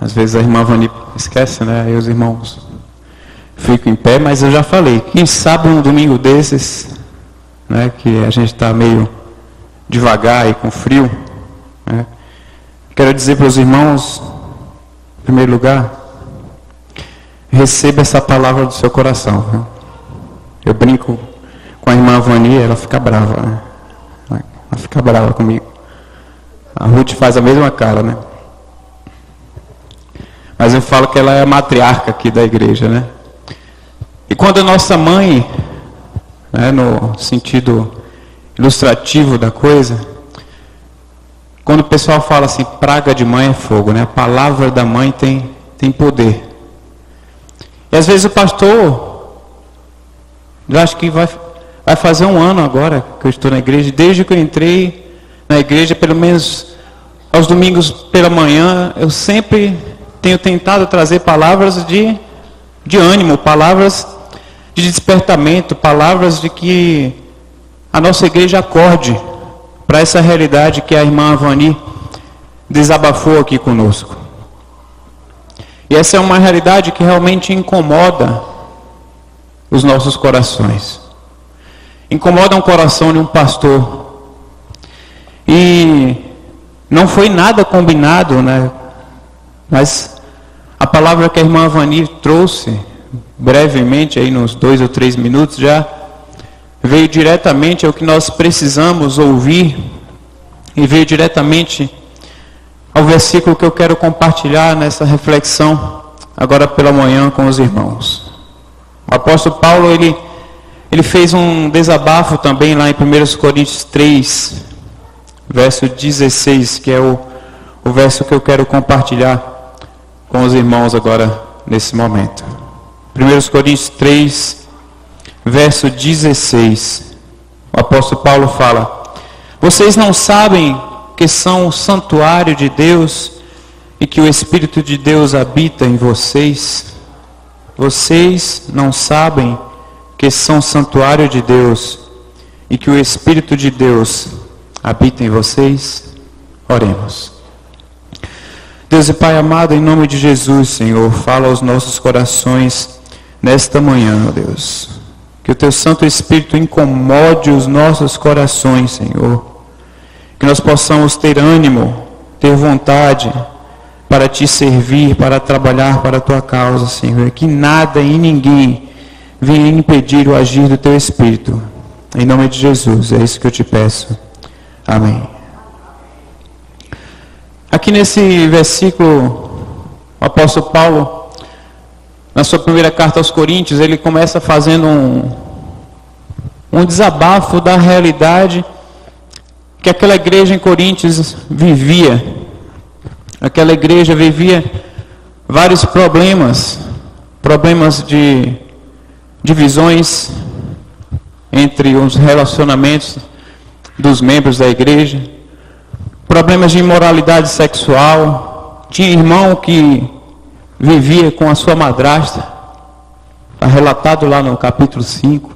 Às vezes a irmã Vani esquece, né? Aí os irmãos ficam em pé, mas eu já falei. Quem sabe um domingo desses, né? Que a gente está meio devagar e com frio, né? Quero dizer para os irmãos, em primeiro lugar, receba essa palavra do seu coração. Né? Eu brinco com a irmã Vani, ela fica brava, né? Ela fica brava comigo. A Ruth faz a mesma cara, né? Mas eu falo que ela é a matriarca aqui da igreja, né? E quando a nossa mãe, né, no sentido ilustrativo da coisa, quando o pessoal fala assim, praga de mãe é fogo, né? A palavra da mãe tem poder. E às vezes o pastor, eu acho que vai fazer um ano agora que eu estou na igreja, desde que eu entrei na igreja, pelo menos aos domingos pela manhã, eu sempre tenho tentado trazer palavras de ânimo, palavras de despertamento, palavras de que a nossa igreja acorde para essa realidade que a irmã Vani desabafou aqui conosco. E essa é uma realidade que realmente incomoda os nossos corações. Incomoda o coração de um pastor. E não foi nada combinado, né? Mas a palavra que a irmã Vani trouxe, brevemente, aí nos 2 ou 3 minutos, já veio diretamente ao que nós precisamos ouvir, e veio diretamente ao versículo que eu quero compartilhar nessa reflexão, agora pela manhã com os irmãos. O apóstolo Paulo, ele fez um desabafo também lá em 1 Coríntios 3, verso 16, que é o verso que eu quero compartilhar com os irmãos agora nesse momento. 1 Coríntios 3, verso 16, o apóstolo Paulo fala: vocês não sabem que são o santuário de Deus e que o Espírito de Deus habita em vocês? Vocês não sabem que são o santuário de Deus e que o Espírito de Deus habita em vocês? Oremos. Deus e Pai amado, em nome de Jesus, Senhor, fala aos nossos corações nesta manhã, ó Deus. Que o Teu Santo Espírito incomode os nossos corações, Senhor. Que nós possamos ter ânimo, ter vontade para Te servir, para trabalhar para a Tua causa, Senhor. Que nada e ninguém venha impedir o agir do Teu Espírito. Em nome de Jesus, é isso que eu Te peço. Amém. Aqui nesse versículo, o apóstolo Paulo, na sua primeira carta aos Coríntios, ele começa fazendo um desabafo da realidade que aquela igreja em Coríntios vivia. Aquela igreja vivia vários problemas de divisões entre os relacionamentos dos membros da igreja, problemas de imoralidade sexual. Tinha irmão que vivia com a sua madrasta, está relatado lá no capítulo 5.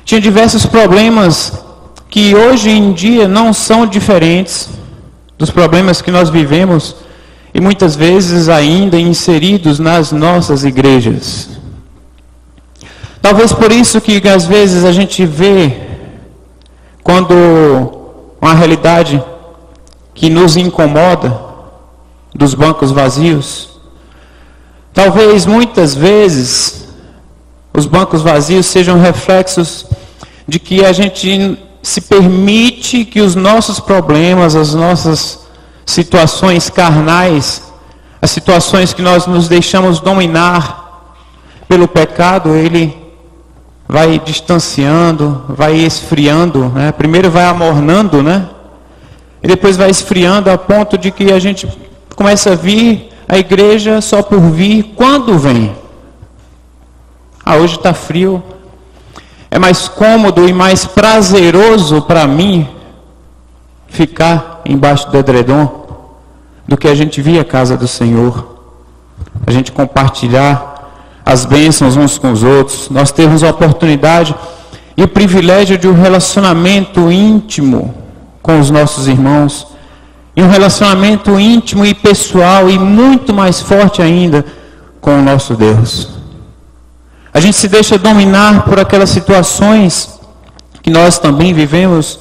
Tinha diversos problemas que hoje em dia não são diferentes dos problemas que nós vivemos e muitas vezes ainda inseridos nas nossas igrejas. Talvez por isso que às vezes a gente vê quando uma realidade que nos incomoda dos bancos vazios. Talvez muitas vezes os bancos vazios sejam reflexos de que a gente se permite que os nossos problemas, as nossas situações carnais, as situações que nós nos deixamos dominar pelo pecado, ele vai distanciando, vai esfriando, né? Primeiro vai amornando, né? E depois vai esfriando a ponto de que a gente começa a vir à igreja só por vir. Quando vem? Hoje está frio. É mais cômodo e mais prazeroso para mim ficar embaixo do edredom do que a gente vir à casa do Senhor. A gente compartilhar as bênçãos uns com os outros. Nós temos a oportunidade e o privilégio de um relacionamento íntimo com os nossos irmãos. em um relacionamento íntimo e pessoal e muito mais forte ainda com o nosso Deus. A gente se deixa dominar por aquelas situações que nós também vivemos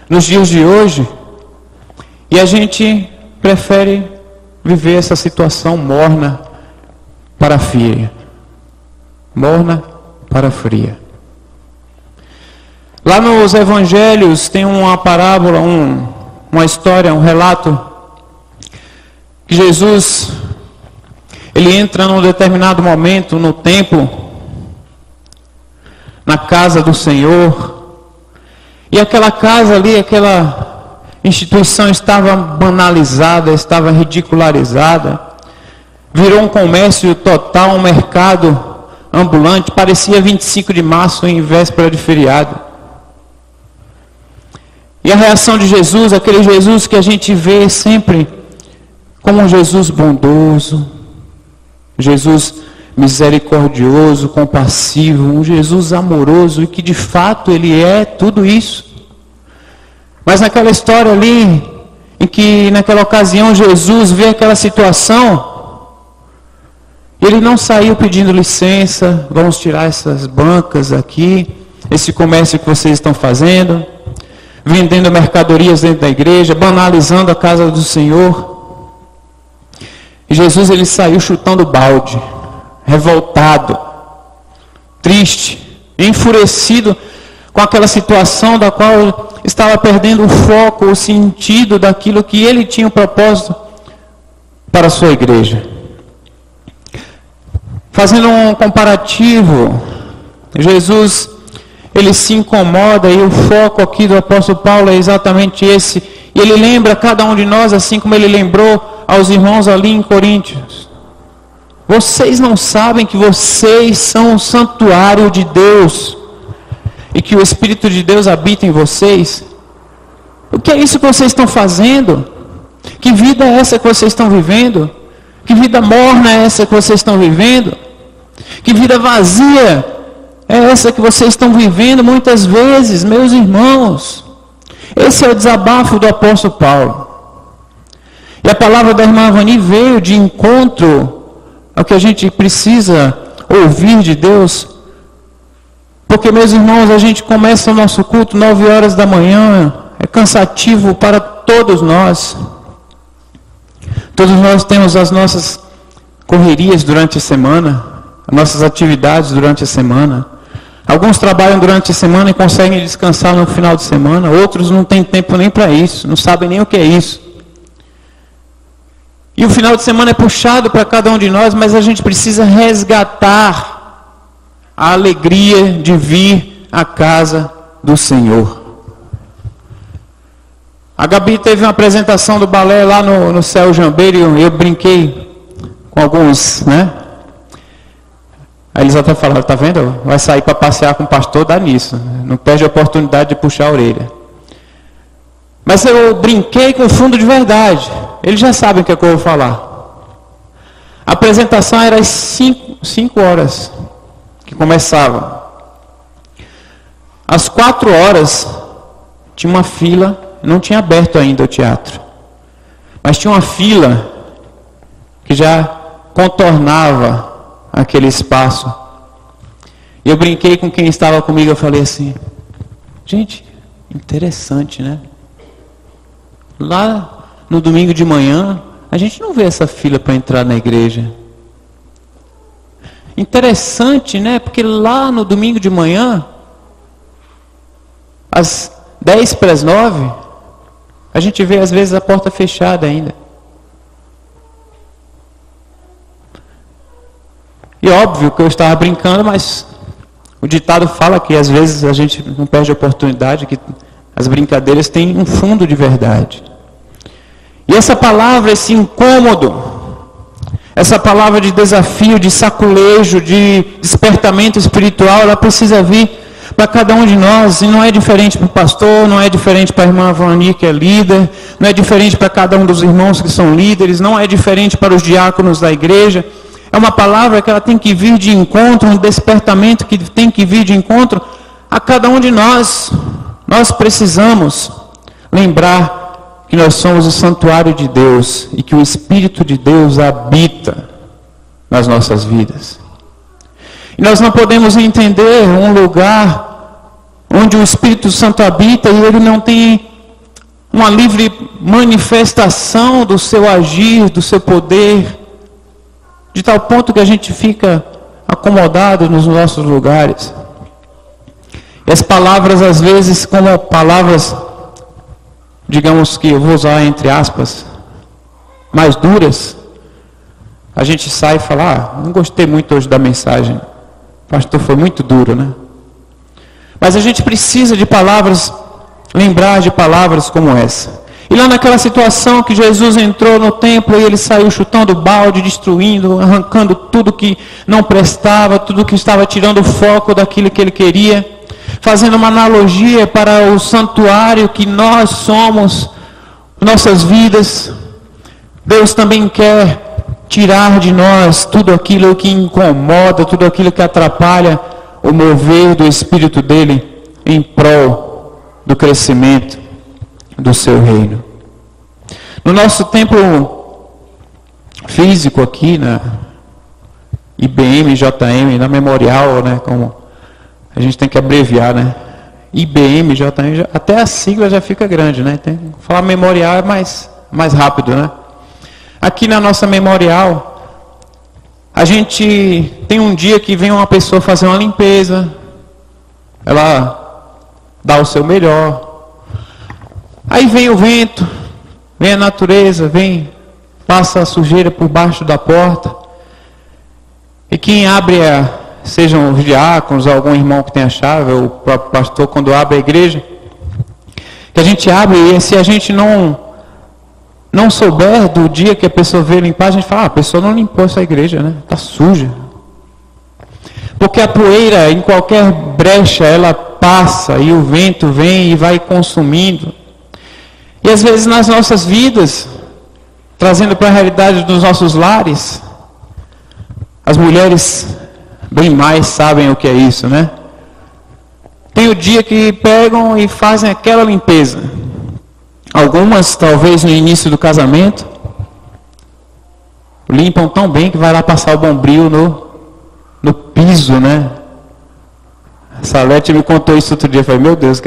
nos dias de hoje, e a gente prefere viver essa situação morna para fria. Morna para fria. Lá nos evangelhos tem uma parábola, uma história, um relato, que Jesus, ele entra num determinado momento no templo, na casa do Senhor, e aquela casa ali, aquela instituição estava banalizada, estava ridicularizada, virou um comércio total, um mercado ambulante, parecia 25 de março em véspera de feriado. E a reação de Jesus, aquele Jesus que a gente vê sempre como um Jesus bondoso, Jesus misericordioso, compassivo, um Jesus amoroso, e que de fato ele é tudo isso. Mas naquela história ali, em que naquela ocasião Jesus vê aquela situação, ele não saiu pedindo licença, vamos tirar essas bancas aqui, esse comércio que vocês estão fazendo, vendendo mercadorias dentro da igreja, banalizando a casa do Senhor. E Jesus, ele saiu chutando balde, revoltado, triste, enfurecido com aquela situação da qual estava perdendo o foco, o sentido daquilo que ele tinha um propósito para a sua igreja. Fazendo um comparativo, Jesus, ele se incomoda, e o foco aqui do apóstolo Paulo é exatamente esse. E ele lembra a cada um de nós, assim como ele lembrou aos irmãos ali em Coríntios. Vocês não sabem que vocês são o santuário de Deus, e que o Espírito de Deus habita em vocês? O que é isso que vocês estão fazendo? Que vida é essa que vocês estão vivendo? Que vida morna é essa que vocês estão vivendo? Que vida vazia é essa que vocês estão vivendo muitas vezes, meus irmãos? Esse é o desabafo do apóstolo Paulo. E a palavra da irmã Vani veio de encontro ao que a gente precisa ouvir de Deus. Porque, meus irmãos, a gente começa o nosso culto 9 horas da manhã, é cansativo para todos nós. Todos nós temos as nossas correrias durante a semana, as nossas atividades durante a semana. Alguns trabalham durante a semana e conseguem descansar no final de semana. Outros não têm tempo nem para isso, não sabem nem o que é isso. E o final de semana é puxado para cada um de nós, mas a gente precisa resgatar a alegria de vir à casa do Senhor. A Gabi teve uma apresentação do balé lá no Céu Jambeiro, e eu brinquei com alguns, né? Aí eles até falaram, tá vendo? Vai sair para passear com o pastor, dá nisso. Não perde a oportunidade de puxar a orelha. Mas eu brinquei com fundo de verdade. Eles já sabem o que é que eu vou falar. A apresentação era às 5 horas que começava. Às 4 horas tinha uma fila, não tinha aberto ainda o teatro. Mas tinha uma fila que já contornava aquele espaço. E eu brinquei com quem estava comigo, eu falei assim, gente, interessante, né? Lá no domingo de manhã, a gente não vê essa fila para entrar na igreja. Interessante, né? Porque lá no domingo de manhã, às 8:50, a gente vê às vezes a porta fechada ainda. E óbvio que eu estava brincando, mas o ditado fala que às vezes a gente não perde a oportunidade, que as brincadeiras têm um fundo de verdade. E essa palavra, esse incômodo, essa palavra de desafio, de saculejo, de despertamento espiritual, ela precisa vir para cada um de nós, e não é diferente para o pastor, não é diferente para a irmã Vani, que é líder, não é diferente para cada um dos irmãos que são líderes, não é diferente para os diáconos da igreja. É uma palavra que ela tem que vir de encontro, um despertamento que tem que vir de encontro a cada um de nós. Nós precisamos lembrar que nós somos o santuário de Deus e que o Espírito de Deus habita nas nossas vidas. E nós não podemos entender um lugar onde o Espírito Santo habita e ele não tem uma livre manifestação do seu agir, do seu poder, de tal ponto que a gente fica acomodado nos nossos lugares. E as palavras, às vezes, como palavras, digamos que eu vou usar entre aspas, mais duras, a gente sai e fala, não gostei muito hoje da mensagem, o pastor foi muito duro, né? Mas a gente precisa de palavras, lembrar de palavras como essa. E lá naquela situação que Jesus entrou no templo e ele saiu chutando o balde, destruindo, arrancando tudo que não prestava, tudo que estava tirando o foco daquilo que ele queria, fazendo uma analogia para o santuário que nós somos, nossas vidas. Deus também quer tirar de nós tudo aquilo que incomoda, tudo aquilo que atrapalha o mover do Espírito dele em prol do crescimento do seu reino. No nosso templo físico aqui, na IBM, JM, na Memorial, né, como a gente tem que abreviar, né? IBM, JM, até a sigla já fica grande, né? Tem que falar Memorial é mais rápido, né? Aqui na nossa Memorial, a gente tem um dia que vem uma pessoa fazer uma limpeza, ela dá o seu melhor. Aí vem o vento, vem a natureza, passa a sujeira por baixo da porta. E quem abre, sejam os diáconos, algum irmão que tem a chave, ou o próprio pastor, quando abre a igreja, que a gente abre, e se a gente não souber do dia que a pessoa veio limpar, a gente fala, a pessoa não limpou essa igreja, né? Está suja. Porque a poeira, em qualquer brecha, ela passa, e o vento vem e vai consumindo. E às vezes nas nossas vidas, trazendo para a realidade dos nossos lares, as mulheres bem mais sabem o que é isso, né? Tem o dia que pegam e fazem aquela limpeza. Algumas, talvez no início do casamento, limpam tão bem que vai lá passar o bombril no piso, né? A Salete me contou isso outro dia, eu falei, meu Deus,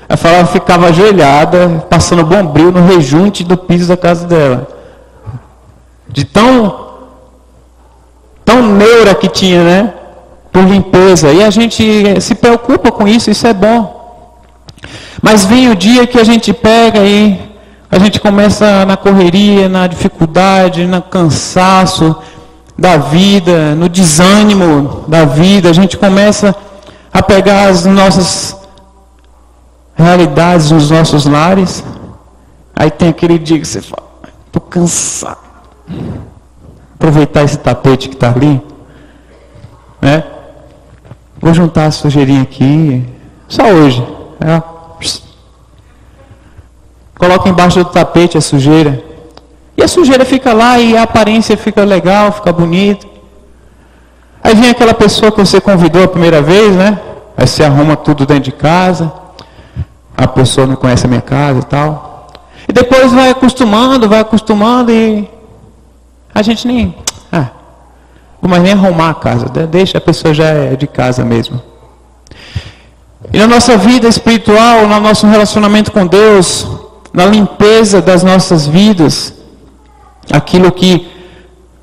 ela ficava ajoelhada, passando bombril no rejunte do piso da casa dela. De tão neura que tinha, né? Por limpeza. E a gente se preocupa com isso, isso é bom. Mas vem o dia que a gente pega e a gente começa na correria, na dificuldade, no cansaço da vida, no desânimo da vida. A gente começa a pegar as nossas realidades nos nossos lares. Aí tem aquele dia que você fala, estou cansado. Aproveitar esse tapete que está ali, né? Vou juntar a sujeirinha aqui, só hoje. Coloca embaixo do tapete a sujeira. E a sujeira fica lá e a aparência fica legal, fica bonita. Aí vem aquela pessoa que você convidou a primeira vez, né? Aí você arruma tudo dentro de casa. A pessoa não conhece a minha casa e tal. E depois vai acostumando e a gente nem... mas nem arrumar a casa. Deixa, a pessoa já é de casa mesmo. E na nossa vida espiritual, no nosso relacionamento com Deus, na limpeza das nossas vidas, aquilo que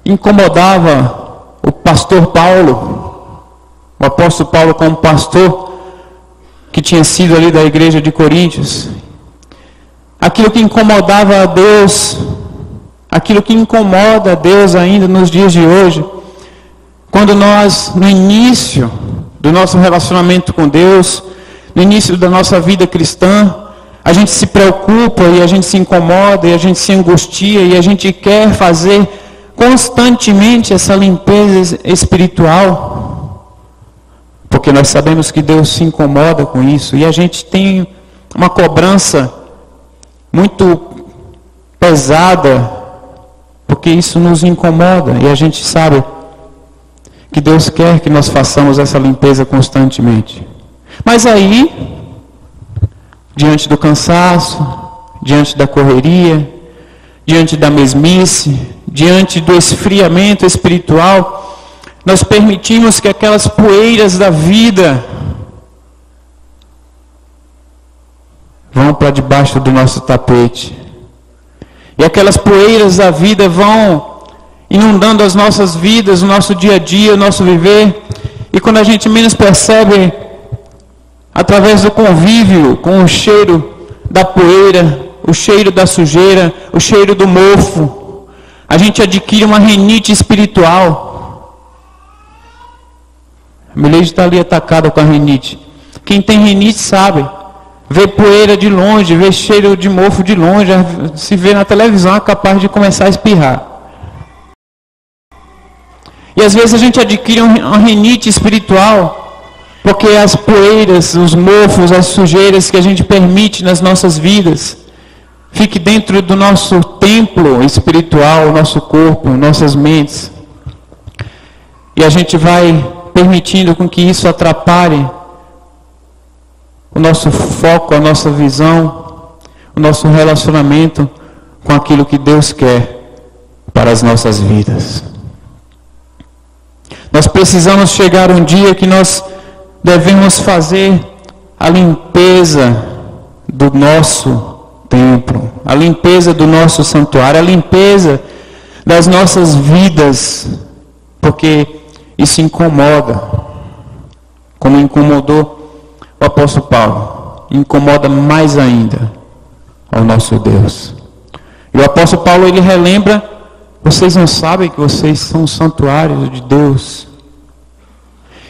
incomodava o pastor Paulo, o apóstolo Paulo como pastor, que tinha sido ali da igreja de Coríntios, aquilo que incomodava a Deus, aquilo que incomoda a Deus ainda nos dias de hoje, quando nós, no início do nosso relacionamento com Deus, no início da nossa vida cristã, a gente se preocupa e a gente se incomoda e a gente se angustia e a gente quer fazer constantemente essa limpeza espiritual, porque nós sabemos que Deus se incomoda com isso e a gente tem uma cobrança muito pesada, porque isso nos incomoda e a gente sabe que Deus quer que nós façamos essa limpeza constantemente. Mas aí, diante do cansaço, diante da correria, diante da mesmice, diante do esfriamento espiritual, nós permitimos que aquelas poeiras da vida vão para debaixo do nosso tapete. E aquelas poeiras da vida vão inundando as nossas vidas, o nosso dia a dia, o nosso viver. E quando a gente menos percebe, através do convívio com o cheiro da poeira, o cheiro da sujeira, o cheiro do mofo, a gente adquire uma rinite espiritual. A Mileide está ali atacada com a rinite. Quem tem rinite sabe. Vê poeira de longe, vê cheiro de mofo de longe, se vê na televisão é capaz de começar a espirrar. E às vezes a gente adquire uma rinite espiritual, porque as poeiras, os mofos, as sujeiras que a gente permite nas nossas vidas, fique dentro do nosso templo espiritual, nosso corpo, nossas mentes. E a gente vai permitindo com que isso atrapalhe o nosso foco, a nossa visão, o nosso relacionamento com aquilo que Deus quer para as nossas vidas. Nós precisamos chegar um dia que nós devemos fazer a limpeza do nosso templo, a limpeza do nosso santuário, a limpeza das nossas vidas, porque isso incomoda, como incomodou o apóstolo Paulo, incomoda mais ainda ao nosso Deus. E o apóstolo Paulo, ele relembra: vocês não sabem que vocês são santuários de Deus.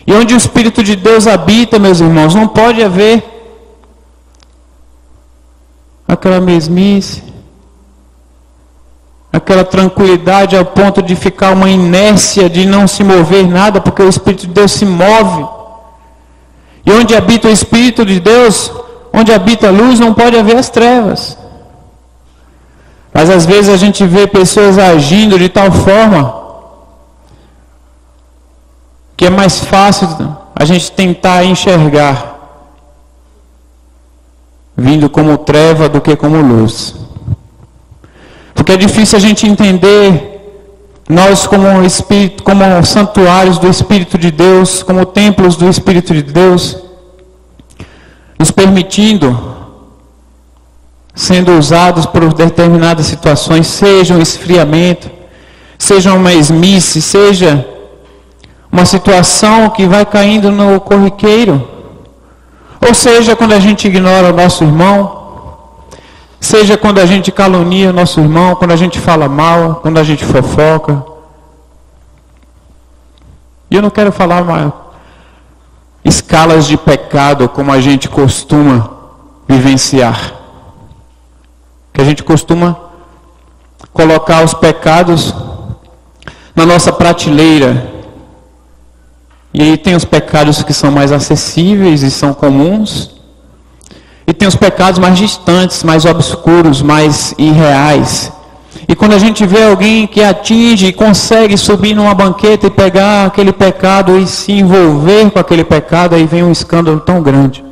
E onde o Espírito de Deus habita, meus irmãos, não pode haver aquela mesmice, aquela tranquilidade ao ponto de ficar uma inércia, de não se mover nada, porque o Espírito de Deus se move. E onde habita o Espírito de Deus, onde habita a luz, não pode haver as trevas. Mas às vezes a gente vê pessoas agindo de tal forma que é mais fácil a gente tentar enxergar vindo como treva do que como luz. Porque é difícil a gente entender nós como Espírito, como santuários do Espírito de Deus, como templos do Espírito de Deus, nos permitindo, sendo usados por determinadas situações, seja um esfriamento, seja uma mesmice, seja uma situação que vai caindo no corriqueiro, ou seja, quando a gente ignora o nosso irmão, seja quando a gente calunia o nosso irmão, quando a gente fala mal, quando a gente fofoca. E eu não quero falar mais escalas de pecado como a gente costuma vivenciar. Que a gente costuma colocar os pecados na nossa prateleira. E aí tem os pecados que são mais acessíveis e são comuns. E tem os pecados mais distantes, mais obscuros, mais irreais. E quando a gente vê alguém que atinge e consegue subir numa banqueta e pegar aquele pecado e se envolver com aquele pecado, aí vem um escândalo tão grande.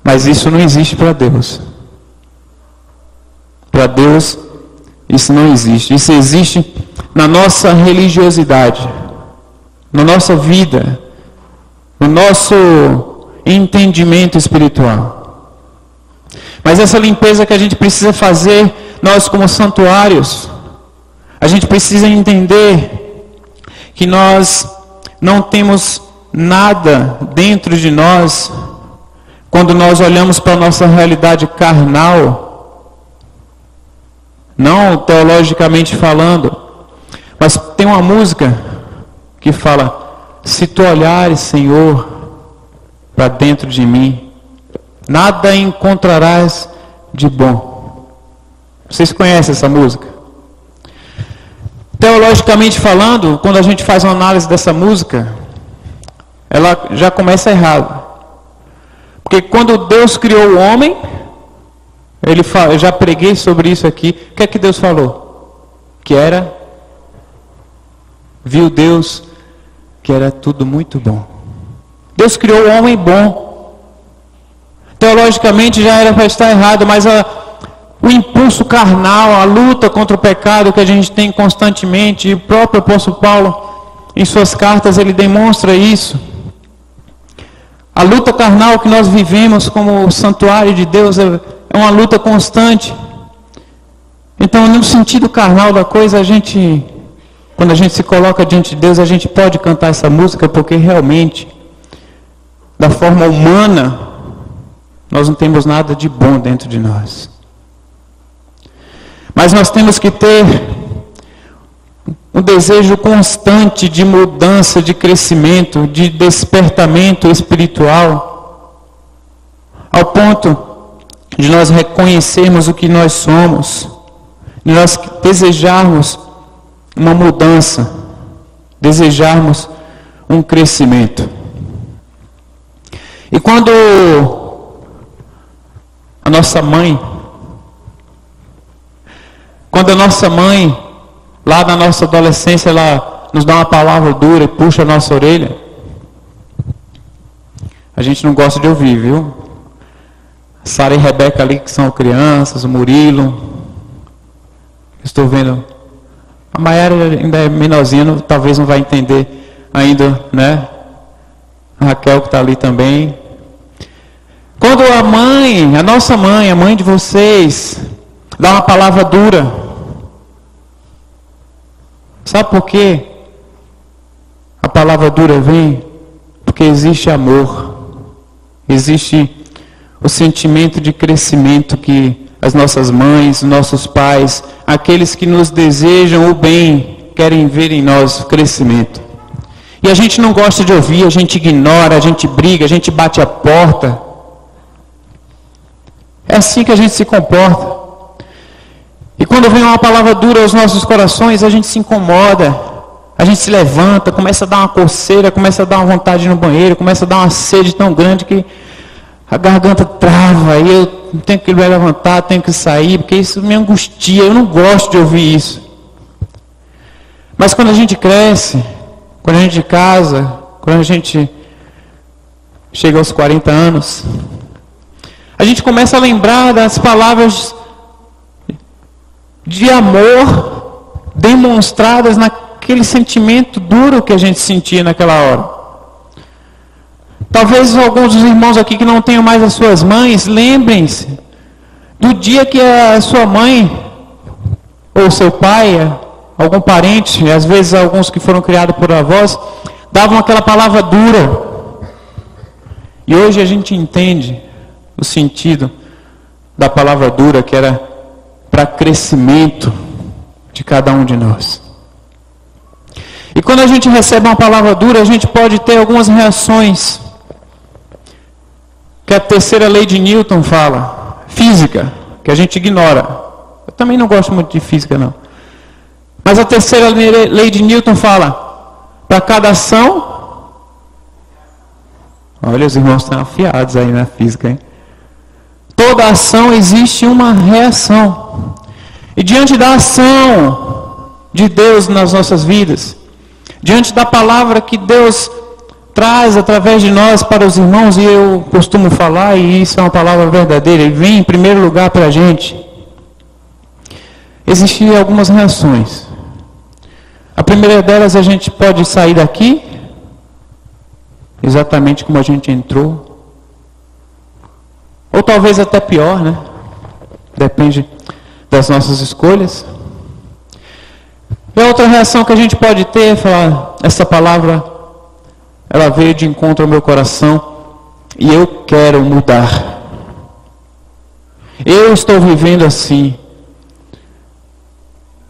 Mas isso não existe para Deus. Para Deus, isso não existe. Isso existe na nossa religiosidade, na nossa vida, no nosso entendimento espiritual. Mas essa limpeza que a gente precisa fazer, nós como santuários, a gente precisa entender que nós não temos nada dentro de nós, quando nós olhamos para a nossa realidade carnal, não teologicamente falando, mas tem uma música que fala: se tu olhares, Senhor, para dentro de mim, nada encontrarás de bom. Vocês conhecem essa música? Teologicamente falando, quando a gente faz uma análise dessa música, ela já começa errado. Porque quando Deus criou o homem, eu já preguei sobre isso aqui, o que é que Deus falou? Que era, viu Deus que era tudo muito bom. Deus criou o homem bom. Teologicamente já era para estar errado, mas o impulso carnal, a luta contra o pecado que a gente tem constantemente, e o próprio apóstolo Paulo, em suas cartas, ele demonstra isso. A luta carnal que nós vivemos como santuário de Deus é uma luta constante. Então, no sentido carnal da coisa, quando a gente se coloca diante de Deus, a gente pode cantar essa música, porque realmente, da forma humana, nós não temos nada de bom dentro de nós. Mas nós temos que ter um desejo constante de mudança, de crescimento, de despertamento espiritual, ao ponto de nós reconhecermos o que nós somos, de nós desejarmos uma mudança, desejarmos um crescimento. E quando a nossa mãe, lá na nossa adolescência, ela nos dá uma palavra dura e puxa a nossa orelha, a gente não gosta de ouvir, viu? Sara e Rebeca ali, que são crianças, o Murilo, estou vendo, a Maiara ainda é menorzinha, talvez não vai entender ainda, né? A Raquel que está ali também. Quando a nossa mãe, a mãe de vocês, dá uma palavra dura, sabe por quê? A palavra dura vem porque existe amor, existe o sentimento de crescimento que as nossas mães, nossos pais, aqueles que nos desejam o bem, querem ver em nós crescimento. E a gente não gosta de ouvir, a gente ignora, a gente briga, a gente bate a porta. É assim que a gente se comporta. E quando vem uma palavra dura aos nossos corações, a gente se incomoda, a gente se levanta, começa a dar uma coceira, começa a dar uma vontade no banheiro, começa a dar uma sede tão grande que a garganta trava, e eu tenho que me levantar, tenho que sair, porque isso me angustia, eu não gosto de ouvir isso. Mas quando a gente cresce, quando a gente casa, quando a gente chega aos 40 anos, a gente começa a lembrar das palavras de amor demonstradas naquele sentimento duro que a gente sentia naquela hora. Talvez alguns dos irmãos aqui que não tenham mais as suas mães, lembrem-se do dia que a sua mãe ou seu pai, algum parente, às vezes alguns que foram criados por avós, davam aquela palavra dura. E hoje a gente entende o sentido da palavra dura, que era para crescimento de cada um de nós. E quando a gente recebe uma palavra dura, a gente pode ter algumas reações que a terceira lei de Newton fala, física, que a gente ignora. Eu também não gosto muito de física, não. Mas a terceira lei de Newton fala, para cada ação, olha, os irmãos estão afiados aí na física, hein? Toda ação existe uma reação. E diante da ação de Deus nas nossas vidas, diante da palavra que Deus traz através de nós para os irmãos, e eu costumo falar, e isso é uma palavra verdadeira, ele vem em primeiro lugar para a gente, existem algumas reações. A primeira delas, a gente pode sair daqui exatamente como a gente entrou, ou talvez até pior, né? Depende das nossas escolhas. E a outra reação que a gente pode ter é falar, essa palavra, ela veio de encontro ao meu coração e eu quero mudar. Eu estou vivendo assim.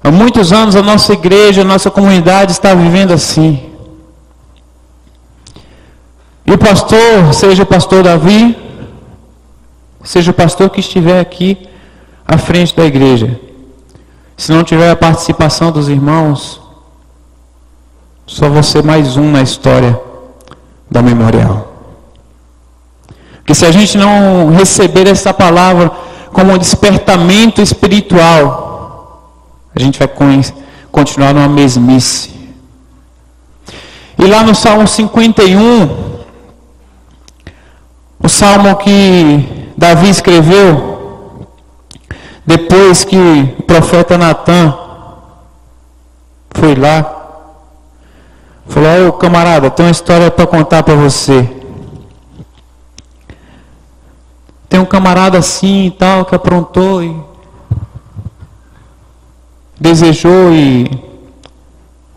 Há muitos anos a nossa igreja, a nossa comunidade está vivendo assim. E o pastor, seja o pastor Davi, seja o pastor que estiver aqui à frente da igreja, se não tiver a participação dos irmãos, só vou ser mais um na história da Memorial. Porque se a gente não receber essa palavra como um despertamento espiritual, a gente vai continuar numa mesmice. E lá no Salmo 51, O salmo que Davi escreveu depois que o profeta Natan foi lá, falou: ô camarada, tem uma história para contar para você. Tem um camarada assim e tal que aprontou e desejou e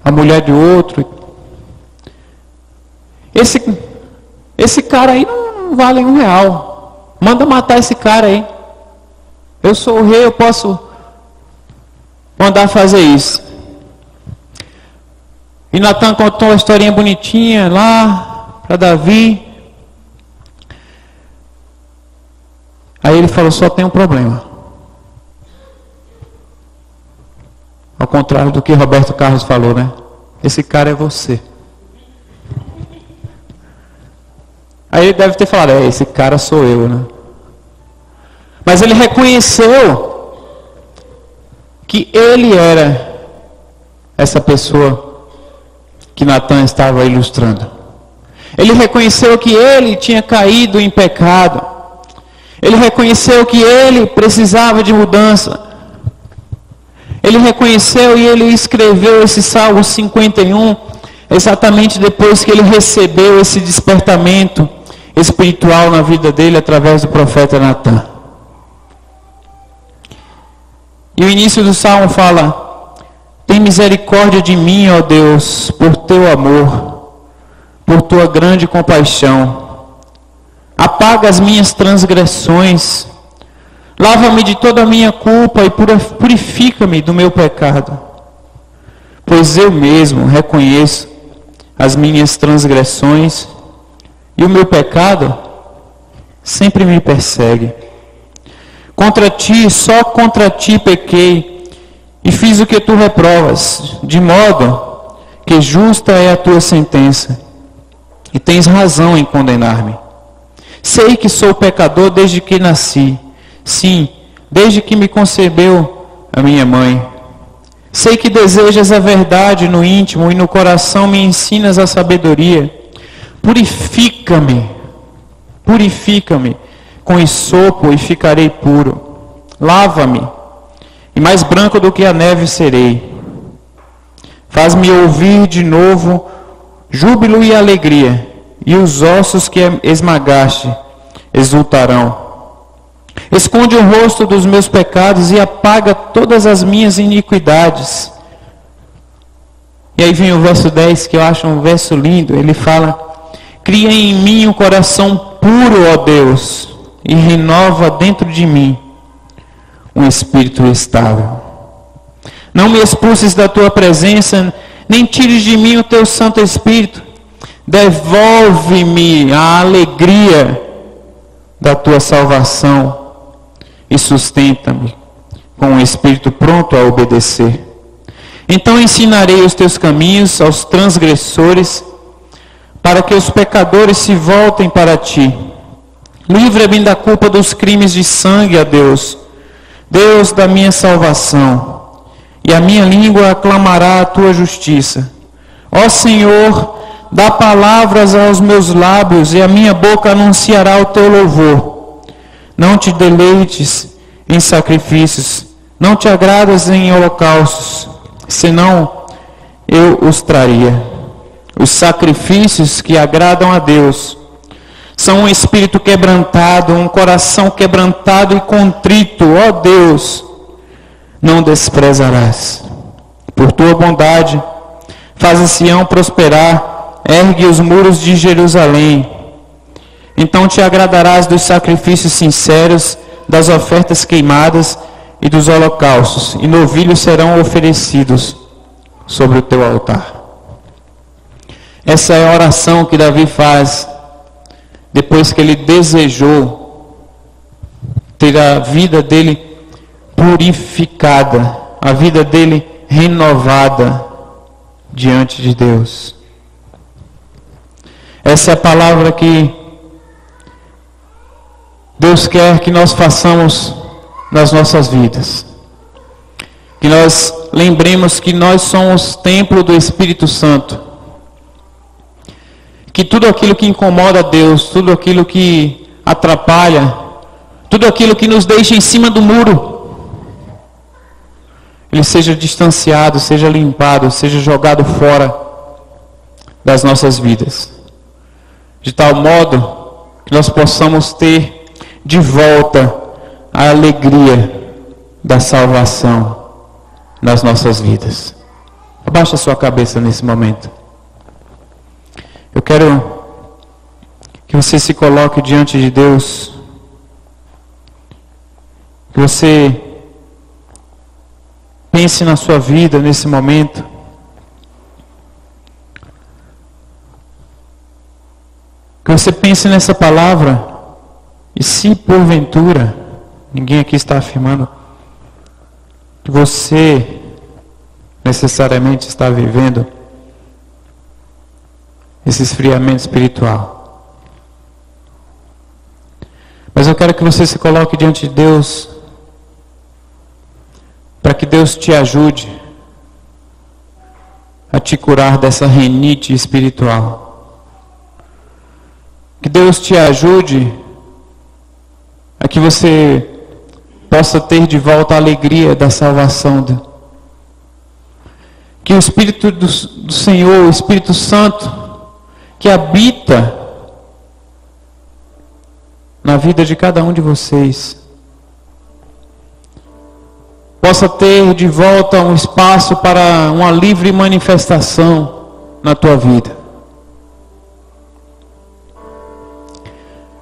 a mulher de outro. Esse cara aí não vale R$1. Manda matar esse cara aí. Eu sou o rei, eu posso mandar fazer isso. E Natan contou uma historinha bonitinha lá para Davi. Aí ele falou: só tem um problema. Ao contrário do que Roberto Carlos falou, né? Esse cara é você. Aí ele deve ter falado: esse cara sou eu, né? Mas ele reconheceu que ele era essa pessoa que Natan estava ilustrando. Ele reconheceu que ele tinha caído em pecado. Ele reconheceu que ele precisava de mudança. Ele reconheceu e ele escreveu esse Salmo 51 exatamente depois que ele recebeu esse despertamento espiritual na vida dele através do profeta Natan. E o início do Salmo fala: tem misericórdia de mim, ó Deus, por teu amor, por tua grande compaixão. Apaga as minhas transgressões, lava-me de toda a minha culpa e purifica-me do meu pecado. Pois eu mesmo reconheço as minhas transgressões e o meu pecado sempre me persegue. Contra ti, só contra ti pequei e fiz o que tu reprovas, de modo que justa é a tua sentença e tens razão em condenar-me. Sei que sou pecador desde que nasci, sim, desde que me concebeu a minha mãe. Sei que desejas a verdade no íntimo e no coração me ensinas a sabedoria. Purifica-me com esopo e ficarei puro. Lava-me, e mais branco do que a neve serei. Faz-me ouvir de novo júbilo e alegria, e os ossos que esmagaste exultarão. Esconde o rosto dos meus pecados e apaga todas as minhas iniquidades. E aí vem o verso 10, que eu acho um verso lindo. Ele fala: cria em mim um coração puro, ó Deus, e renova dentro de mim um espírito estável. Não me expulses da tua presença, nem tires de mim o teu Santo Espírito. Devolve-me a alegria da tua salvação e sustenta-me com um espírito pronto a obedecer. Então ensinarei os teus caminhos aos transgressores, para que os pecadores se voltem para ti. Livra-me da culpa dos crimes de sangue, ó Deus, Deus da minha salvação, e a minha língua aclamará a tua justiça. Ó Senhor, dá palavras aos meus lábios, e a minha boca anunciará o teu louvor. Não te deleites em sacrifícios, não te agradas em holocaustos, senão eu os traria. Os sacrifícios que agradam a Deus são um espírito quebrantado, um coração quebrantado e contrito. Ó Deus, não desprezarás. Por tua bondade, faz a Sião prosperar, ergue os muros de Jerusalém. Então te agradarás dos sacrifícios sinceros, das ofertas queimadas e dos holocaustos, e novilhos serão oferecidos sobre o teu altar. Essa é a oração que Davi faz depois que ele desejou ter a vida dele purificada, a vida dele renovada diante de Deus. Essa é a palavra que Deus quer que nós façamos nas nossas vidas. Que nós lembremos que nós somos templo do Espírito Santo. Que tudo aquilo que incomoda a Deus, tudo aquilo que atrapalha, tudo aquilo que nos deixa em cima do muro, ele seja distanciado, seja limpado, seja jogado fora das nossas vidas, de tal modo que nós possamos ter de volta a alegria da salvação nas nossas vidas. Abaixa a sua cabeça nesse momento. Eu quero que você se coloque diante de Deus, que você pense na sua vida nesse momento. Que você pense nessa palavra, e se porventura, ninguém aqui está afirmando que você necessariamente está vivendo esse esfriamento espiritual. Mas eu quero que você se coloque diante de Deus, para que Deus te ajude a te curar dessa renite espiritual. Que Deus te ajude a que você possa ter de volta a alegria da salvação. Que o Espírito do Senhor, o Espírito Santo, que habita na vida de cada um de vocês, possa ter de volta um espaço para uma livre manifestação na tua vida.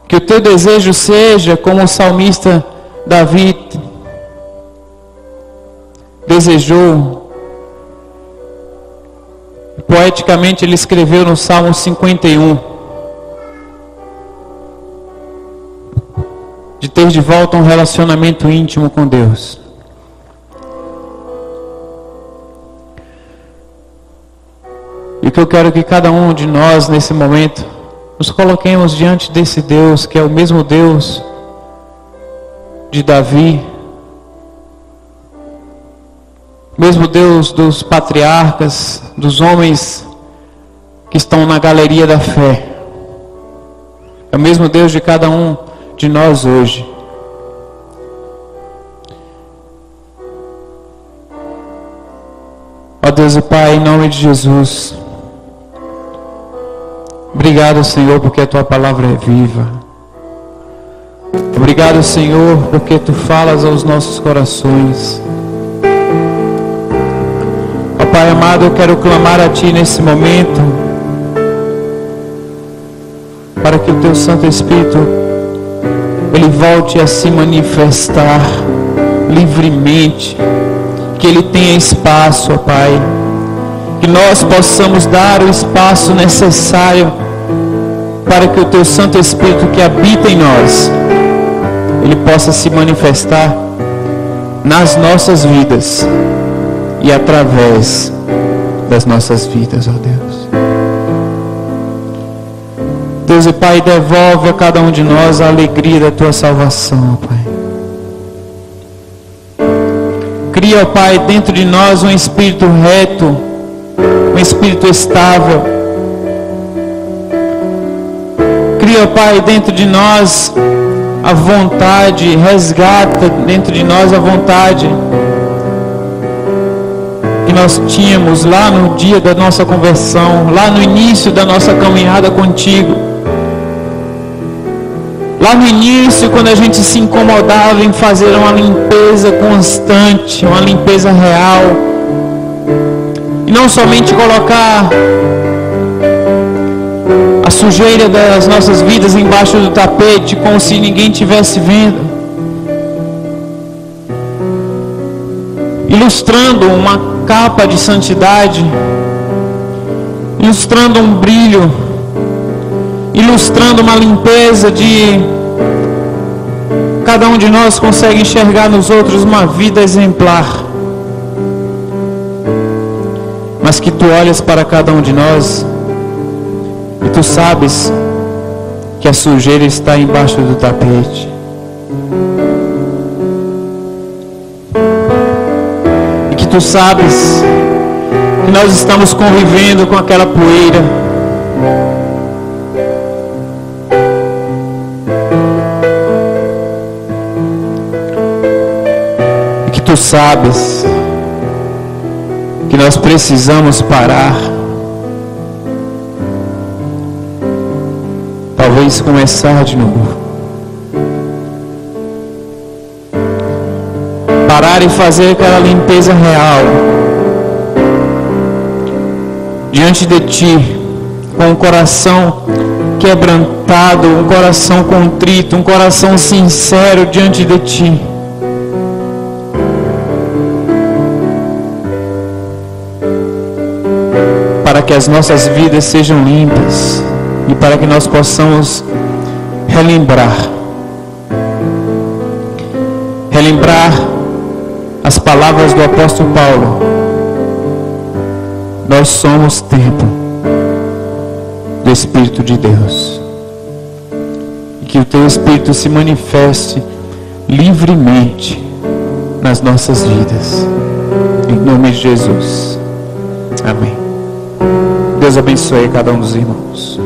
Que o teu desejo seja como o salmista Davi desejou. Poeticamente ele escreveu no Salmo 51, de ter de volta um relacionamento íntimo com Deus. E o que eu quero que cada um de nós nesse momento nos coloquemos diante desse Deus, que é o mesmo Deus de Davi, mesmo Deus dos patriarcas, dos homens que estão na galeria da fé. É o mesmo Deus de cada um de nós hoje. Ó Deus e Pai, em nome de Jesus, obrigado, Senhor, porque a Tua palavra é viva. Obrigado, Senhor, porque Tu falas aos nossos corações. Ó Pai amado, eu quero clamar a Ti nesse momento, para que o Teu Santo Espírito, Ele volte a se manifestar livremente, que Ele tenha espaço, ó Pai, que nós possamos dar o espaço necessário para que o Teu Santo Espírito que habita em nós, Ele possa se manifestar nas nossas vidas e através das nossas vidas, ó Deus. Deus e Pai, devolve a cada um de nós a alegria da Tua salvação, ó Pai. Cria, ó Pai, dentro de nós um espírito reto, um espírito estável. Cria, ó Pai, dentro de nós a vontade, resgata dentro de nós a vontade que nós tínhamos lá no dia da nossa conversão, lá no início da nossa caminhada contigo. Lá no início, quando a gente se incomodava em fazer uma limpeza constante, uma limpeza real, e não somente colocar a sujeira das nossas vidas embaixo do tapete, como se ninguém estivesse vendo, ilustrando uma capa de santidade, ilustrando um brilho, ilustrando uma limpeza de cada um de nós consegue enxergar nos outros uma vida exemplar, mas que Tu olhas para cada um de nós e Tu sabes que a sujeira está embaixo do tapete. E que Tu sabes que nós estamos convivendo com aquela poeira. sabes que nós precisamos parar. Talvez começar de novo. Parar e fazer aquela limpeza real diante de Ti, com o coração quebrantado, um coração contrito, um coração sincero diante de Ti. Para que as nossas vidas sejam limpas e para que nós possamos relembrar as palavras do apóstolo Paulo: nós somos templo do Espírito de Deus, e que o Teu Espírito se manifeste livremente nas nossas vidas, em nome de Jesus, amém. Deus abençoe cada um dos irmãos.